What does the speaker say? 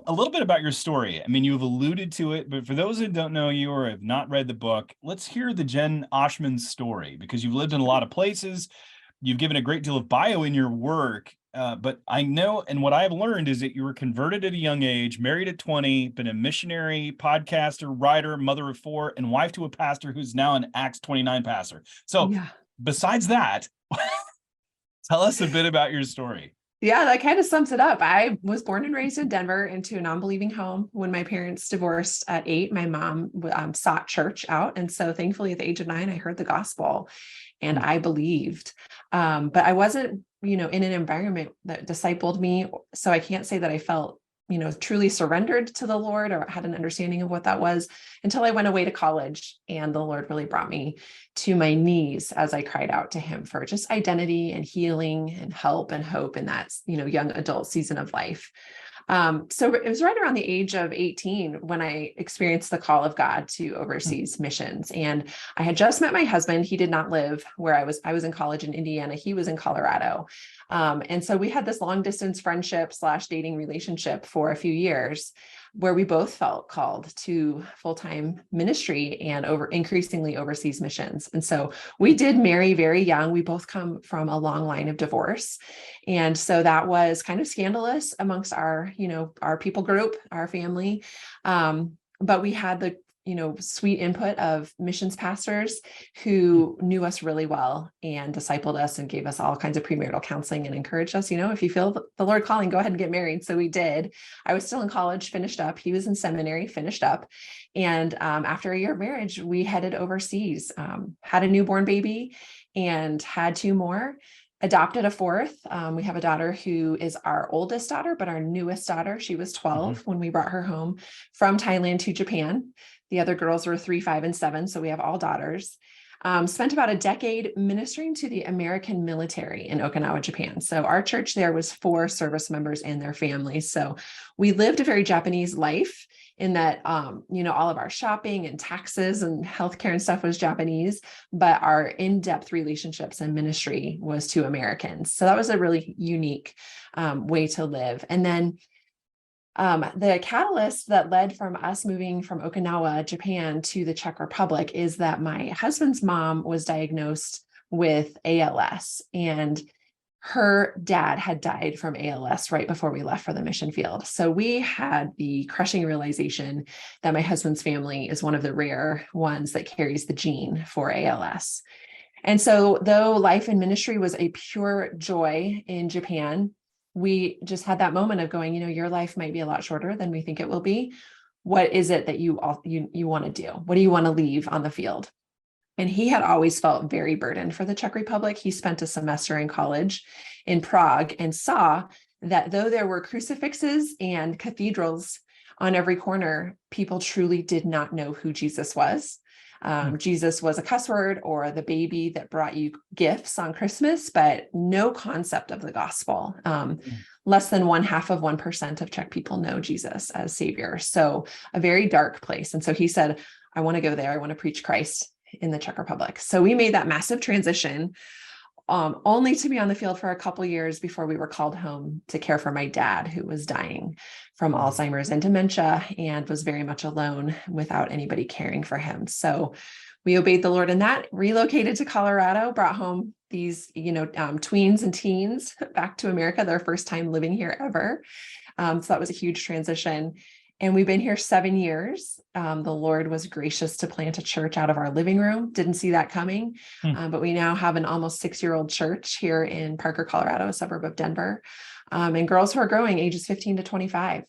a little bit about your story. I mean, you've alluded to it, but for those who don't know you or have not read the book, let's hear the Jen Oshman story, because you've lived in a lot of places. You've given a great deal of bio in your work, but I know, and what I've learned is that you were converted at a young age, married at 20, been a missionary, podcaster, writer, mother of four, and wife to a pastor who's now an Acts 29 pastor. So Yeah. besides that, tell us a bit about your story. Yeah, that kind of sums it up. I was born and raised in Denver into a non-believing home. When my parents divorced at 8, my mom sought church out. And so thankfully at the age of 9, I heard the gospel and I believed. But I wasn't, in an environment that discipled me. So I can't say that I felt, truly surrendered to the Lord or had an understanding of what that was until I went away to college. And the Lord really brought me to my knees as I cried out to him for just identity and healing and help and hope in that, young adult season of life. So it was right around the age of 18 when I experienced the call of God to overseas missions. And I had just met my husband. He did not live where I was. I was in college in Indiana. He was in Colorado. And so we had this long distance friendship / dating relationship for a few years where we both felt called to full-time ministry and increasingly overseas missions. And so we did marry very young. We both come from a long line of divorce. And so that was kind of scandalous amongst our people group, our family. But we had the, sweet input of missions pastors who knew us really well and discipled us and gave us all kinds of premarital counseling and encouraged us, if you feel the Lord calling, go ahead and get married. So we did. I was still in college, finished up. He was in seminary, finished up. And after a year of marriage, we headed overseas, had a newborn baby and had 2 more. Adopted a 4th. We have a daughter who is our oldest daughter, but our newest daughter. She was 12 when we brought her home from Thailand to Japan. The other girls were 3, 5, and 7. So we have all daughters. Spent about a decade ministering to the American military in Okinawa, Japan. So our church there was 4 service members and their families. So we lived a very Japanese life in that, all of our shopping and taxes and healthcare and stuff was Japanese, but our in-depth relationships and ministry was to Americans. So that was a really unique way to live. And then the catalyst that led from us moving from Okinawa, Japan to the Czech Republic is that my husband's mom was diagnosed with ALS, and her dad had died from ALS right before we left for the mission field. So we had the crushing realization that my husband's family is one of the rare ones that carries the gene for ALS. And so though life in ministry was a pure joy in Japan, we just had that moment of going, your life might be a lot shorter than we think it will be. What is it that you want to do? What do you want to leave on the field? And he had always felt very burdened for the Czech Republic. He spent a semester in college in Prague and saw that though there were crucifixes and cathedrals on every corner, people truly did not know who Jesus was. Jesus was a cuss word or the baby that brought you gifts on Christmas, but no concept of the gospel. Less than 0.5% of Czech people know Jesus as Savior. So a very dark place. And so he said, I want to go there. I want to preach Christ in the Czech Republic. So we made that massive transition, only to be on the field for a couple years before we were called home to care for my dad, who was dying from Alzheimer's and dementia and was very much alone without anybody caring for him. So we obeyed the Lord in that, relocated to Colorado, brought home these, tweens and teens back to America, their first time living here ever. So that was a huge transition. And we've been here 7 years. The Lord was gracious to plant a church out of our living room. Didn't see that coming. But we now have an almost 6-year-old church here in Parker, Colorado, a suburb of Denver. And girls who are growing ages 15 to 25.